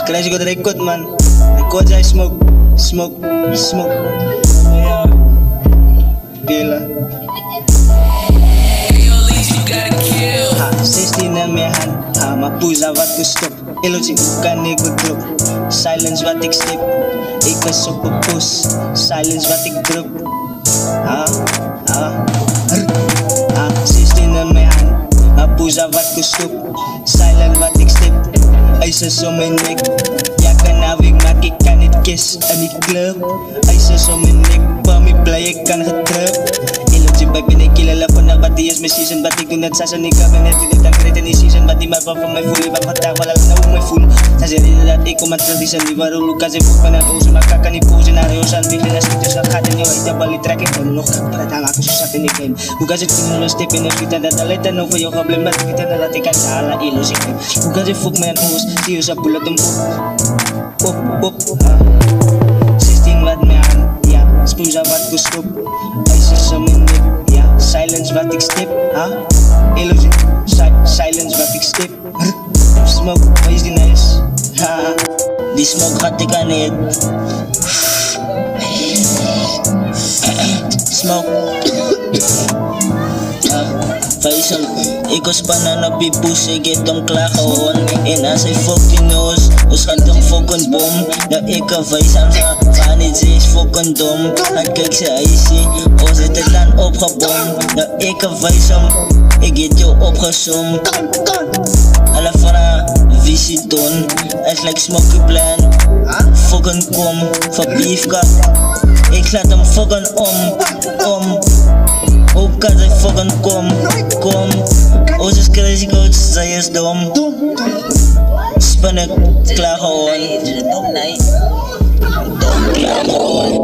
Crazy go record man. Record jij smoke. Ja. Pila. Ha, 16 in mijn hand. Ha, maar poesa wat ik stop. Illusie kan ik drop. Silence wat ik stip. Ik was op een poes. Silence wat ik drop. Ha, 16 in mijn hand. Maar poesa wat ik stop. Silence wat ik stip. IJzers om mijn nek. Ja kan nou ik maak ik kan niet kiss in die club. IJzers om mijn nek. Waar me blij ik kan getrap. Illusie bij binnen killen vandaag wat die is mijn season. Wat ik doe net zoals ik heb net dit dan kreeg in die season. Wat die maar van mij voelen. Wat vandaag wel al nou mij voelen. Zij zeggen dat ik kom aan het die zijn die waarom Lucas ik voel van het ozen. Maar kan niet pozen naar jou zijn. Wie geen schieters dat gaat in jou. Ik heb al die trek ik kan nog gaan praten. Hang ik zo zat in de game. Hoe kan het doen een step in de schiet. En dat alleen dan over jou gebleven. Maar ik weet dat ik kan halen illusie. Hoe kan het fuck mijn oos. Zie je zo bullet hem op. 16 wat mij aan. Ja, spoesa wat ik stop. IJzers om mijn nek. Ja, silence wat ik stip. Illusie. Silence wat ik stip. Smoke, wat is die nice? Die smoke gaat ik aan het. Smoke. Faisal, ik was banana op die poes, ik heb hem klaar gewoon. En als hij fucking knows, dus gaat hem fucking bom. Nou ik kan Faisal gaan niet, ze is fucking dom. Hij kijkt ze icy, oh zit het dan opgebomd. Nou ik kan Faisal, ik heb jou opgezomd. Alle vragen, visie ton, het lijkt smoky plan. Fucking kom, voor beefkap. Ik laat hem fucking om. Hoe kan zij fucking kom. Oh, ze is crazy coach, zij is dom. Spin ik, klaar gewoon. Dom, klaar gewoon.